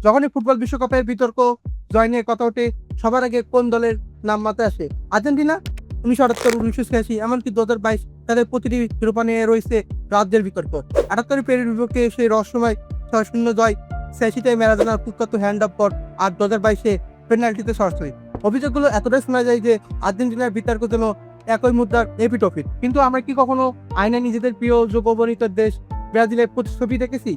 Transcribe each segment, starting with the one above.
যখনই ফুটবল বিশ্বকাপের বিতর্ক জয় নিয়ে কথা ওঠে, সবার আগে কোন দলের নাম মাথায় আসে? আর্জেন্টিনা, 1978, 1986, এমনকি 2022 তাদের প্রতিটি শিরোপা নিয়ে রয়েছে রাজ্যের বিতর্ক। 78 পেরুর বিপক্ষে সেই রহস্যময় 6-0 জয়, 86-তে ম্যারাডোনার কুখ্যাত হ্যান্ড অফ গড, আর 2022-এ পেনাল্টিতে সরাসরি। অভিযোগগুলো এতটাই শোনা যায় যে আর্জেন্টিনার বিতর্ক যেন একই মুদ্রার এপিটপিট। কিন্তু আমরা কি কখনো আয়নায় নিজেদের প্রিয় যোগবর্ণিত দেশ ব্রাজিলের প্রতিচ্ছবি দেখেছি?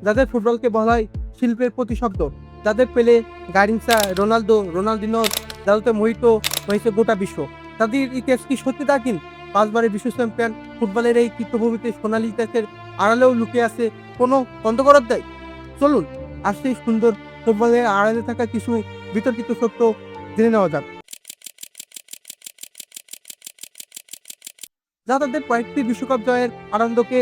যাদের ফুটবলকে বলা হয় শিল্পের প্রতিশব্দ, যাদের পেলে, গারিনসা, রোনালদো, রোনালদিনোর জাদুতে মোহিত হয়েছে গোটা বিশ্ব। তাদের ইতিহাস কি সত্যি দাগিন? 5 বারের বিশ্ব চ্যাম্পিয়ন ফুটবলের এই কীর্তভূমিতে সোনালী ইতিহাসের আড়ালেও লুকিয়ে আছে কোনো অন্ধকার অধ্যায়। চলুন আর সেই সুন্দর ফুটবলের আড়ালে থাকা কিছু বিতর্কিত সত্য জেনে নেওয়া যাক, যা তাদের কয়েকটি বিশ্বকাপ জয়ের আনন্দকে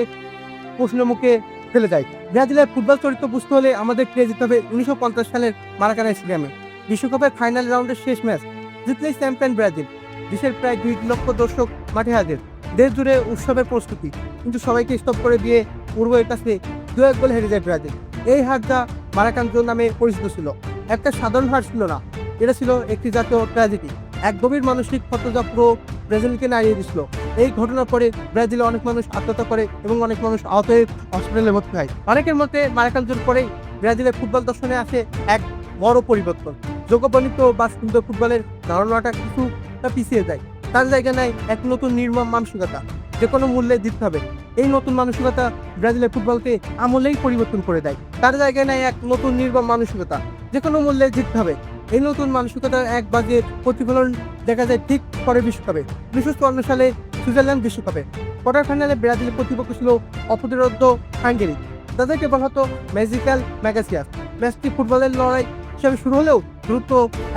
প্রশ্নের মুখে ফেলে যায়। ব্রাজিলের ফুটবল চরিত্র বুঝতে হলে আমাদের ফিরে যেতে হবে 1950 সালের মারাকানা স্টেডিয়ামে। বিশ্বকাপের ফাইনাল রাউন্ডের শেষ ম্যাচ জিতলেই চ্যাম্পিয়ন ব্রাজিল। দেশের প্রায় 2 লক্ষ দর্শক মাঠে হাজির, দেশ জুড়ে উৎসবের প্রস্তুতি। কিন্তু সবাইকে স্তব করে দিয়ে উরুগুয়ের কাছে 2-1 গোলে হেরে যায় ব্রাজিল। এই হারটা মারাকানা নামে পরিচিত ছিল। একটা সাধারণ হার ছিল না, এটা ছিল একটি জাতীয় ট্র্যাজেডি। এক গভীর মানসিক ক্ষতযা পুরো ব্রাজিলকে নাড়িয়ে দিছিল। এই ঘটনার পরে ব্রাজিলে অনেক মানুষ আত্মহত্যা করে এবং অনেক মানুষ আহত হয়ে হসপিটালে ভর্তি হয়। অনেকের মতে মারাকানার পরেই ব্রাজিলের ফুটবল দর্শনে আসে এক বড় পরিবর্তন। যোগ্যবর্ণিত বা সুন্দর ফুটবলের ধারণাটা কিছুটা পিছিয়ে যায়। তার জায়গা নেয় এক নতুন নির্মম মানসিকতা, যে কোনো মূল্যে জিততে হবে। এই নতুন মানসিকতা ব্রাজিলের ফুটবলকে আমূলেই পরিবর্তন করে দেয়। তার জায়গায় নেয় এক নতুন নির্মম মানসিকতা, যে কোনো মূল্যে জিততে হবে। এই নতুন মানসিকতার এক বাজে প্রতিফলন দেখা যায় ঠিক পরের বিশ্বকাপে, 1954 সালে সুইজারল্যান্ড বিশ্বকাপে। কোয়ার্টার ফাইনালে ব্রাজিলের প্রতিপক্ষ ছিল অপ্রতিরোধ্য হাঙ্গেরি, তাদেরকে বলা হতো ম্যাজিক্যাল ম্যাগাসিয়াস। ম্যাচটি ফুটবলের লড়াই হিসেবে শুরু হলেও দ্রুত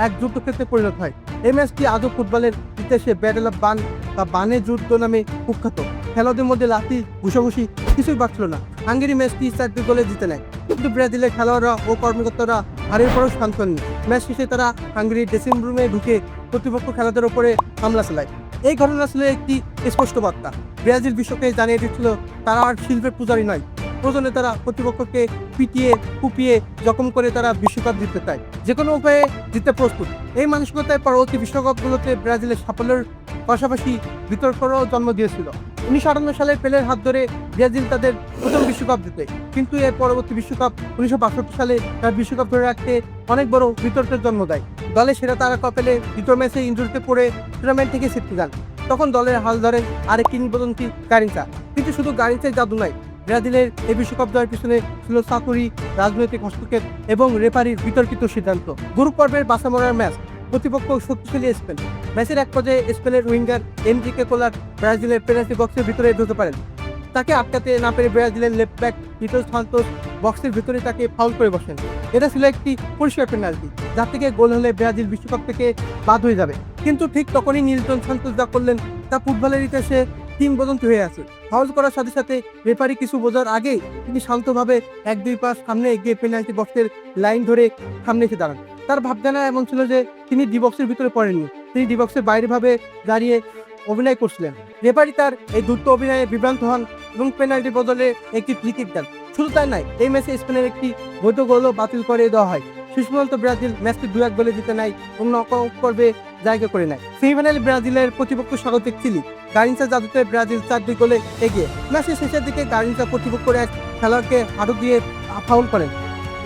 এক যুদ্ধক্ষেত্রে পরিণত হয়। এই ম্যাচটি আজও ফুটবলের ইতিহাসে ব্যাটেল অফ বান বা বানের যুদ্ধ নামে কুখ্যাত। খেলোয়াড়দের মধ্যে লাথি ঘুষাঘুষি কিছুই বাড়ছিল না। হাঙ্গেরি ম্যাচটি 4 গোলে জিতে নেয়, কিন্তু ব্রাজিলের খেলোয়াড়রা ও কর্মকর্তারা হারের পরও শান্ত হননি। ম্যাচ শেষে তারা হাঙ্গেরির ড্রেসিং রুমে ঢুকে প্রতিপক্ষ খেলোয়াড়দের উপরে হামলা চালায়। এই ঘটনা ছিল একটি স্পষ্ট বার্তা। ব্রাজিল বিশ্বকে জানিয়ে দিচ্ছিল তারা আর শিল্পের পূজারী নয়, প্রয়োজনে তারা প্রতিপক্ষকে পিটিয়ে কুপিয়ে জখম করে তারা বিশ্বকাপ জিততে চায়, যে কোনো উপায়ে জিততে প্রস্তুত। এই মানসিকতায় পরবর্তী বিশ্বকাপগুলোতে ব্রাজিলের সাফল্যের পাশাপাশি বিতর্কেরও জন্ম দিয়েছিল। 1958 সালের পেলের হাত ধরে ব্রাজিল তাদের প্রথম বিশ্বকাপ জিতে, কিন্তু এর পরবর্তী বিশ্বকাপ 1962 সালে তার বিশ্বকাপ ধরে রাখতে অনেক বড় বিতর্কের জন্ম দেয়। দলের সেরা তারকা পেলে দ্বিতীয় ম্যাচে ইনজুরিতে পড়ে টুর্নামেন্ট থেকে ছিটকে যান। তখন দলের হাল ধরেন আরেক কিংবদন্তি গারিনসা। কিন্তু শুধু গারিনসাই জাদু নয়, ব্রাজিলের এই বিশ্বকাপ জয়ের পিছনে ছিল চাতুরি, রাজনৈতিক হস্তক্ষেপ এবং রেফারির বিতর্কিত সিদ্ধান্ত। গ্রুপ পর্বের বাছা মরার ম্যাচ, প্রতিপক্ষ শক্তিশালী স্পেন। ম্যাচের এক পর্যায়ে স্পেনের উইঙ্গার এনরিকে কোলার ব্রাজিলের পেনাল্টি বক্সের ভিতরে ঢুকে পারেন। তাকে আটকাতে না পেরে ব্রাজিলের লেফট ব্যাক পিটার সান্তোস বক্সের ভিতরে তাকে ফাউল করে বসেন। এটা ছিল একটি পরিষ্কার পেনাল্টি, যার থেকে গোল হলে ব্রাজিল বিশ্বকাপ থেকে বাদ হয়ে যাবে। কিন্তু ঠিক তখনই নিলটন সান্তোস যা করলেন তা ফুটবলের ইতিহাসে কিংবদন্তি হয়ে আছে। ফাউল করার সাথে সাথে রেফারি কিছু বোঝার আগেই তিনি শান্তভাবে 1-2 পাস সামনে এগিয়ে পেনাল্টি বক্সের লাইন ধরে সামনে এসে দাঁড়ান। তার ভাবনা এমন ছিল যে তিনি ডি বক্সের ভিতরে পড়েননি, তিনি ডি বক্সের বাইরে ভাবে দাঁড়িয়ে অভিনয় করছিলেন। রেফারি তার এই দ্রুত অভিনয়ে বিভ্রান্ত হন এবং পেনাল্টির বদলে একটি ফ্রি কিক দেন। শুধু তাই নয়, এই ম্যাচে স্পেনের একটি বৈধ গোলও বাতিল করে দেওয়া হয়। শেষ পর্যন্ত ব্রাজিল ম্যাচটি 2-1 গোলে জিতে নেয় এবং নকআউট পর্বে জায়গা করে নেয়। সেমিফাইনালে ব্রাজিলের প্রতিপক্ষ স্বাগতিক চিলি। গারিনসা জাদুতে ব্রাজিল 4-2 গোলে এগিয়ে। ম্যাচের শেষের দিকে গারিনসা প্রতিপক্ষের এক খেলোয়াড়কে হাঁটু দিয়ে ফাউল করেন।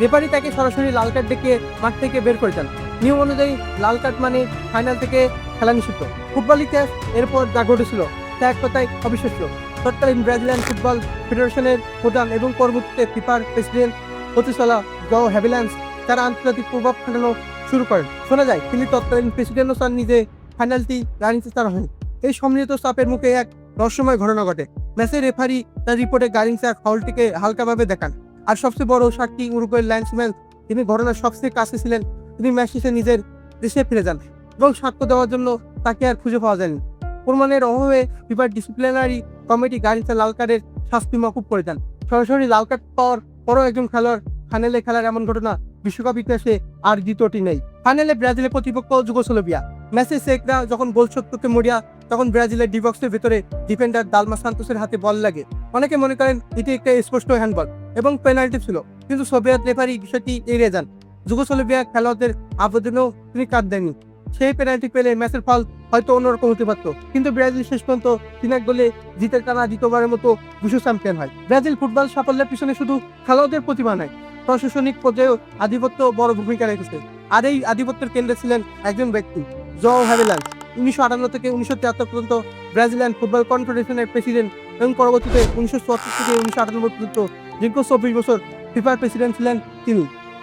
রেফারি তাকে সরাসরি লাল কার্ড দেখিয়ে মাঠ থেকে বের করে দেন। নিয়ম অনুযায়ী লাল কার্ড মানে ফাইনাল থেকে খেলা নিষিদ্ধ। ফুটবল ইতিহাস এরপর যা ঘটেছিল তা এক কথায় অবিশ্বাস্য। তৎকালীন ব্রাজিলিয়ান ফুটবল ফেডারেশনের প্রধান এবং পরবর্তীতে ফিফার প্রেসিডেন্ট হতে চলা জও হ্যাভিল্যান্স তারা আন্তর্জাতিক প্রভাব খাটানো শুরু করেন। শোনা যায় তিনি তৎকালীন প্রেসিডেন্টও চান নিজে ফাইনালটি গারিনসা ছাড়া হয়। এই সম্মিলিত চাপের মুখে এক রহস্যময় ঘটনা ঘটে। ম্যাচের রেফারি তার রিপোর্টে গারিনসা ফাউলটিকে হালকাভাবে দেখান, আর সবচেয়ে বড় সাক্ষী উরুগুয়ের লাইন্সম্যান, তিনি ঘটনার সবচেয়ে কাছে ছিলেন, তিনি ম্যাচ শেষে নিজের দেশে ফিরে যান এবং সাক্ষ্য দেওয়ার জন্য তাকে আর খুঁজে পাওয়া যায়নি। প্রমাণের অভাবে ফিফার ডিসিপ্লিনারি কমিটি গারিনসা লাল কার্ডের শাস্তি মকুব করে দেন। সরাসরি লাল কার্ড পাওয়ার পরও একজন খেলোয়াড় ফাইনালে খেলার এমন ঘটনা বিশ্বকাপ ইতিহাসে আর দ্বিতীয়টি নেই। ফাইনালে ব্রাজিলের প্রতিপক্ষ যুগোস্লোভিয়া। ম্যাচে সেকরা যখন গোল শোধ করতে মরিয়া, তখন ব্রাজিলের ডি বক্সের ভিতরে ডিফেন্ডার দালমা সান্তোসের হাতে বল লাগে। অনেকে মনে করেন এটি একটা স্পষ্ট হ্যান্ডবল এবং পেনাল্টি ছিল, কিন্তু সোভিয়েত রেফারি বিষয়টি এড়িয়ে যান। যুগোস্লাভিয়া খেলোয়াড়দের আবেদনেও তিনি কাট দেননি। সেই পেনাল্টি পেলে ম্যাচের ফল হয়তো অন্যরকম হতে পারত, কিন্তু ব্রাজিল শেষ পর্যন্ত 3-1 গোলে জিতের টানা দ্বিতীয়বারের মতো বিশ্ব চ্যাম্পিয়ন হয়। ব্রাজিল ফুটবল সাফল্যের পিছনে শুধু খেলোয়াড়দের প্রতিভা নয়, প্রশাসনিক পর্যায়েও আধিপত্য বড় ভূমিকা রেখেছে। আর এই আধিপত্যের কেন্দ্রে ছিলেন একজন ব্যক্তি, জোয়াও হ্যাভিলান্স। 1958 থেকে 1973 পর্যন্ত ব্রাজিলিয়ান ফুটবল কনফেডারেশনের প্রেসিডেন্ট এবং পরবর্তীতে 1974 থেকে 1998 পর্যন্ত দীর্ঘ 24 বছর ফিফার প্রেসিডেন্ট ছিলেন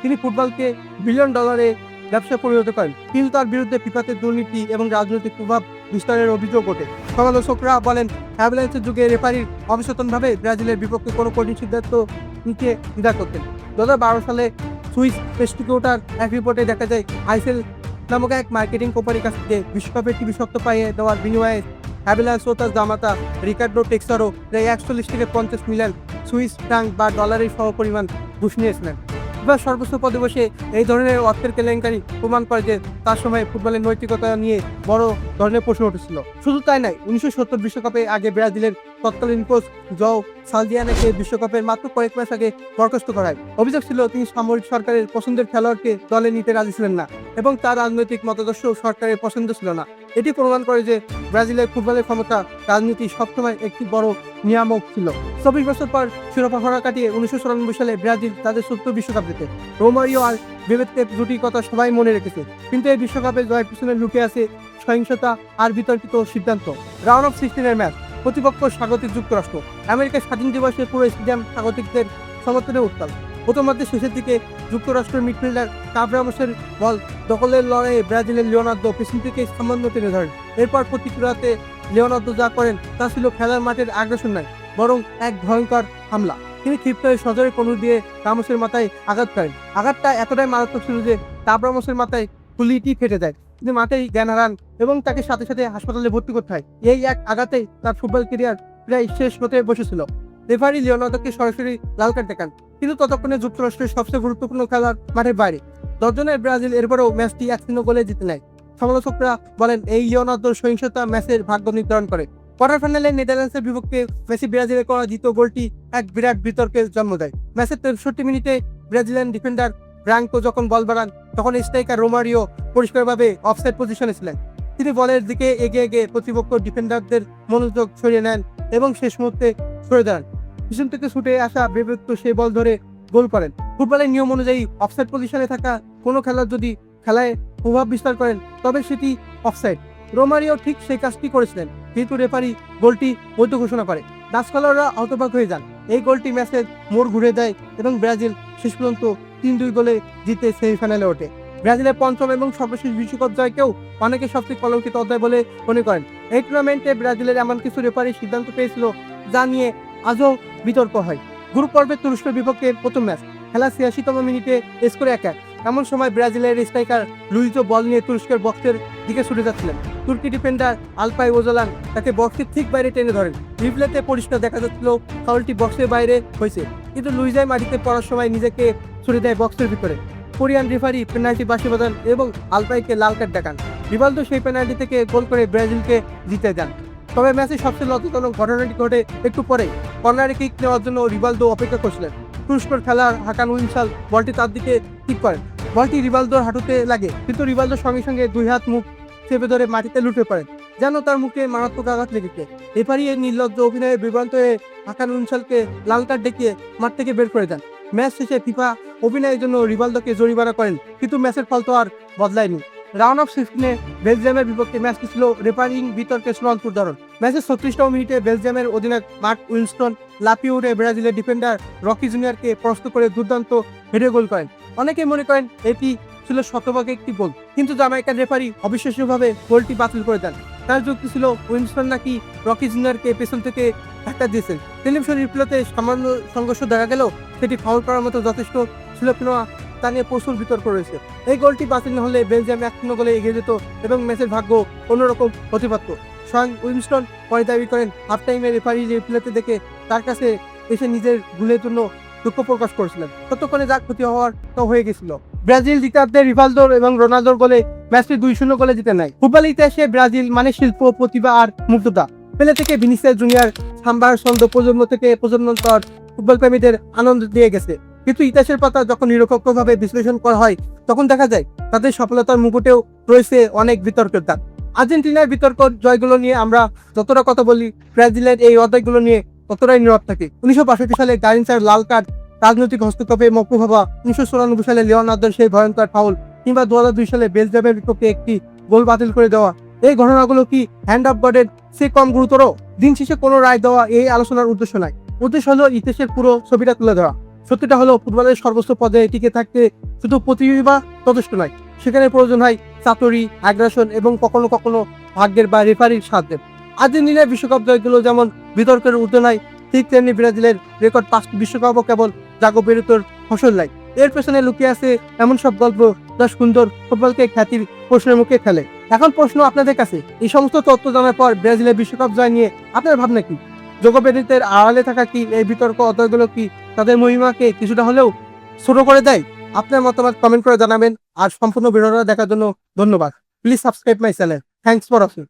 তিনি ফুটবলে বিলিয়ন ডলারে ব্যবসা পরিণত করেন, কিন্তু তার বিরুদ্ধে ফিফাতে দুর্নীতি এবং রাজনৈতিক প্রভাব বিস্তারের অভিযোগ ওঠে। সমালোচকরা বলেন, হ্যাভিলান্সের যুগে রেফারির অবচেতনভাবে ব্রাজিলের বিপক্ষে কোনো কঠিন সিদ্ধান্ত নিতে দ্বিধা করতেন। 2012 সালে সুইস প্রসিকিউটর এক রিপোর্টে দেখা যায়, আইসেল নামক এক মার্কেটিং কোম্পানির কাছ থেকে বিশ্বকাপের টিভি শক্ত পাইয়ে দেওয়ার বিনিময়ে হ্যাভিলান্স ও তার জামাতা রিকার্ডো টেক্সারো প্রায় 41 থেকে 50 মিলিয়ন সুইস ফ্রাঙ্ক বা ডলারের সমপরিমাণ ঘুষ নিয়েছিলেন। এবার সর্বোচ্চ পদে বসে এই ধরনের অর্থের কেলেঙ্কারি প্রমাণ করে যে তার সময় ফুটবলের নৈতিকতা নিয়ে বড় ধরনের প্রশ্ন উঠেছিল। শুধু তাই নয়, 1970 বিশ্বকাপে আগে ব্রাজিলের তৎকালীন কোচ জোয়াও সালদিয়ানাকে বিশ্বকাপের মাত্র কয়েক মাস আগে বরখাস্ত করায়। অভিযোগ ছিল তিনি সামরিক সরকারের পছন্দের খেলোয়াড়কে দলে নিতে রাজি ছিলেন না এবং তার রাজনৈতিক মতাদর্শ সরকারের পছন্দ ছিল না। এটি প্রমাণ করে যে ব্রাজিলের ফুটবলের ক্ষমতা রাজনীতি সবসময় একটি বড় নিয়ামক ছিল। 24 বছর পর শিরোপা হারা কাটিয়ে 1994 সালে ব্রাজিল তাদের 70 বিশ্বকাপ জেতে। রোমারিও আর বেবেতের জুটির কথা সবাই মনে রেখেছে, কিন্তু এই বিশ্বকাপে জয়ের পিছনে লুকে আছে সহিংসতা আর বিতর্কিত সিদ্ধান্ত। রাউন্ড অফ 16-এর ম্যাচ, প্রতিপক্ষ স্বাগতিক যুক্তরাষ্ট্র। আমেরিকার স্বাধীন দিবসে পুরো স্টেডিয়াম স্বাগতিকদের সমর্থনে উত্তাল। প্রথমার্ধের শেষের দিকে যুক্তরাষ্ট্রের মিডফিল্ডার কাবরামসের বল দখলের লড়াইয়ে ব্রাজিলের লিওনার্দো পেছন থেকে সামান্য টেনে ধরেন। এরপর প্রতিক্রিয়াতে লিওনার্দো যা করেন তা ছিল খেলার মাঠের আগ্রাসন নয়, বরং এক ভয়ঙ্কর হামলা। তিনি ক্ষিপ্ত হয়ে সজোরে কোণর দিয়ে রামোসের মাথায় আঘাত করেন। আঘাতটা এতটাই মারাত্মক ছিল যে কাবরামসের মাথায় খুলিটি ফেটে যায়। তিনি মাঠেই জ্ঞান হারান এবং তাকে সাথে সাথে হাসপাতালে ভর্তি করতে হয়। এই এক আঘাতেই তার ফুটবল ক্যারিয়ার প্রায় শেষ হতে বসেছিল। রেফারি লিওনার্দোকে সরাসরি লাল কার্ড দেখান, কিন্তু ততক্ষণে যুক্তরাষ্ট্রের সবচেয়ে গুরুত্বপূর্ণ খেলার মাঠের বাইরে। 10 জনের ব্রাজিল এরপরও ম্যাচটি 1-0 গোলে জিতে নেয়। সমালোচকরা বলেন, এই লিওনার্দোর সহিংসতা ম্যাচের ভাগ্য নির্ধারণ করে। কোয়ার্টার ফাইনালে নেদারল্যান্ডসের বিপক্ষে মেসি ব্রাজিলে করা দ্বিতীয় গোলটি এক বিরাট বিতর্কের জন্ম দেয়। ম্যাচের 63 মিনিটে ব্রাজিলিয়ান ডিফেন্ডার ব্রাঙ্কো যখন বল বাড়ান, তখন স্ট্রাইকার রোমারিও পরিষ্কারভাবে অফসাইড পজিশনে ছিলেন। তিনি বলের দিকে এগিয়ে গিয়ে প্রতিপক্ষ ডিফেন্ডারদের মনোযোগ সরিয়ে নেন এবং শেষ মুহূর্তে সরে দাঁড়ান। পিছন থেকে ছুটে আসা বেবেত্ত সেই বল ধরে গোল করেন। ফুটবলের নিয়ম অনুযায়ী অফসাইড পজিশনে থাকা কোনো খেলোয়াড় যদি খেলায় প্রভাব বিস্তার করেন, তবে সেটি অফসাইড। রোমারিও ঠিক সেই কাজটি করেছিলেন, কিন্তু রেফারি গোলটি বৈধ ঘোষণা করে। ডাচ খেলোয়াড়রা হতবাক হয়ে যান। এই গোলটি ম্যাচের মোড় ঘুরে দেয় এবং ব্রাজিল শেষ পর্যন্ত 3-2 গোলে জিতে সেমিফাইনালে ওঠে। ব্রাজিলের পঞ্চম এবং সর্বশেষ বিশ্বকাপ জয়কেও অনেকে সবচেয়ে কলঙ্কিত অধ্যায় বলে মনে করেন। এই টুর্নামেন্টে ব্রাজিলের এমন কিছু রেফারি সিদ্ধান্ত পেয়েছিল যা নিয়ে আজও বিতর্ক হয়। গ্রুপ পর্বে তুরস্কের বিপক্ষে প্রথম ম্যাচ, খেলা 86তম মিনিটে স্কোরে 1-1। এমন সময় ব্রাজিলের স্ট্রাইকার লুইজো বল নিয়ে তুরস্কের বক্সের দিকে ছুটে যাচ্ছিলেন। তুর্কি ডিফেন্ডার আলপাই ওজালান তাকে বক্সের ঠিক বাইরে টেনে ধরেন। রিপ্লেতে পরিষ্কার দেখা যাচ্ছিল ফাউলটি বক্সের বাইরে হয়েছে, কিন্তু লুইজাই মাটিতে পড়ার সময় নিজেকে ছুড়ে দেয় বক্সের ভিতরে। কোরিয়ান রেফারি পেনাল্টি বাঁশি বাজান এবং আলপাইকে লাল কার্ড দেখান। রিভালদো সেই পেনাল্টি থেকে গোল করে ব্রাজিলকে জিতে যান। তবে ম্যাচে সবচেয়ে লজ্জাজনক ঘটনাটি ঘটে একটু পরে। কর্নারে কিক নেওয়ার জন্য রিভালদো অপেক্ষা করছিলেন। তুরস্কর খেলার হাকান উইনসাল বলটি তার দিকে কিক করেন। বলটি রিভালদোর হাঁটুতে লাগে, কিন্তু রিভালদোর সঙ্গে সঙ্গে 2 হাত মুখ চেপে ধরে মাটিতে লুটে পড়েন, যেন তার মুখে মারাত্মক আঘাত লেগেছে। রেফারি এই নির্লজ্জ অভিনয়ে বিভ্রান্ত হয়ে হাকান উইনসালকে লাল কার্ড দেখিয়ে মাঠ থেকে বের করে দেন। ম্যাচ শেষে ফিফা অভিনয়ের জন্য রিভালদোকে জরিমানা করেন, কিন্তু ম্যাচের ফল তো আর বদলায়নি। রাউন্ড অফ 16-এ বেলজিয়ামের বিপক্ষে ম্যাচটি ছিল রেফারিং বিতর্কের চূড়ান্ত উদাহরণ। ম্যাচের 36তম মিনিটে বেলজিয়ামের অধিনায়ক মার্ক উইনস্টন লাফিয়ে উঠে ব্রাজিলের ডিফেন্ডার রকি জুনিয়রকে পরাস্ত করে দুর্দান্ত হেডে গোল করেন। অনেকে মনে করেন এটি ছিল শতভাগে একটি গোল, কিন্তু জামাইকার রেফারি অবিশ্বাস্যভাবে গোলটি বাতিল করে দেন। তার যুক্তি ছিল উইনস্টন নাকি রকি জুনিয়রকে পেছন থেকে ধাক্কা দিয়েছেন। টেলিভিশন রিপ্লেতে সামান্য সংঘর্ষ দেখা গেলেও সেটি ফাউল করার মতো যথেষ্ট ছিল কিনা তা নিয়ে প্রচুর বিতর্ক রয়েছে। এই গোলটি বাতিল না হলে বেলজিয়াম 1-0 গোলে এগিয়ে যেত এবং ম্যাচের ভাগ্য অন্যরকম হতে পারত। স্বয়ং উইনস্টন পরে দাবি করেন, হাফ টাইমে রেফারি রিপ্লেতে দেখে তার কাছে এসে নিজের ভুলের জন্য দুঃখ প্রকাশ করেছিলেন। ততক্ষণে যা ক্ষতি হওয়ার তা হয়ে গেছিল। ব্রাজিল জিতাতে রিভালদো এবং রোনালদোর গোলে ম্যাচটি 2-0 গোলে জিতে নেয়। ফুটবল ইতিহাসে ব্রাজিল মানে শিল্প, প্রতিভা আর মুগ্ধতা। পেলে থেকে ভিনিসিয়াস জুনিয়র, সাম্বার ছন্দ প্রজন্ম থেকে প্রজন্মান্তর ফুটবল প্রেমীদের আনন্দ দিয়ে গেছে। কিন্তু ইতিহাসের পাতা যখন নিরপেক্ষভাবে বিশ্লেষণ করা হয় তখন দেখা যায় তাদের সফলতার মুকুটেও রয়েছে অনেক বিতর্কের দাগ। আর্জেন্টিনার বিতর্ক জয়গুলো নিয়ে আমরা যতটা কথা বলি, ব্রাজিলের এই অধ্যায়গুলো নিয়ে ততটাই নীরব থাকে। 1962 সালে গারিনচার লাল কার্ড, রাজনৈতিক হস্তক্ষেপে মকুব হওয়া, 1994 সালে লিওনার্দোর সেই ভয়ঙ্কর ফাউল, কিংবা 2002 সালে বেলজিয়ামের বিপক্ষে একটি গোল বাতিল করে দেওয়া, এই ঘটনাগুলো কি হ্যান্ড অফ গডের সে কম গুরুতর? দিন শেষে কোনো রায় দেওয়া এই আলোচনার উদ্দেশ্য নয়। উদ্দেশ্য হলো ইতিহাসের পুরো ছবিটা তুলে ধরা। সত্যিটা হলো ফুটবলের সর্বোচ্চ পর্যায়ে টিকে থাকতে শুধু প্রতিভা যথেষ্ট নয়, সেখানে প্রয়োজন হয় চাতুরি, আগ্রাসন এবং কখনো কখনো ভাগ্যের বা রেফারির সাহায্যে। আর্জেন্টিনার বিশ্বকাপ জয়গুলো যেমন বিতর্কের ঊর্ধ্বে নয়, ঠিক তেমনি ব্রাজিলের রেকর্ড 5টি বিশ্বকাপও কেবল জাগো বেরোতোর ফসল নয়। এর পেছনে লুকিয়ে আছে এমন সব গল্প যা সুন্দর ফুটবলকে খ্যাতির প্রশ্নের মুখে ফেলে। এখন প্রশ্ন আপনাদের কাছে, এই সমস্ত তথ্য জানার পর ব্রাজিলের বিশ্বকাপ জয় নিয়ে আপনার ভাবনা কি? যোগবেদিতের আড়ালে থাকা কি এই বিতর্ক অধ্যায়গুলো কি তাদের মহিমাকে কিছুটা হলেও ছোট করে দেয়? আপনার মতামত কমেন্ট করে জানাবেন। আর সম্পূর্ণ ভিডিওটা দেখার জন্য ধন্যবাদ। Please subscribe my channel. Thanks for watching.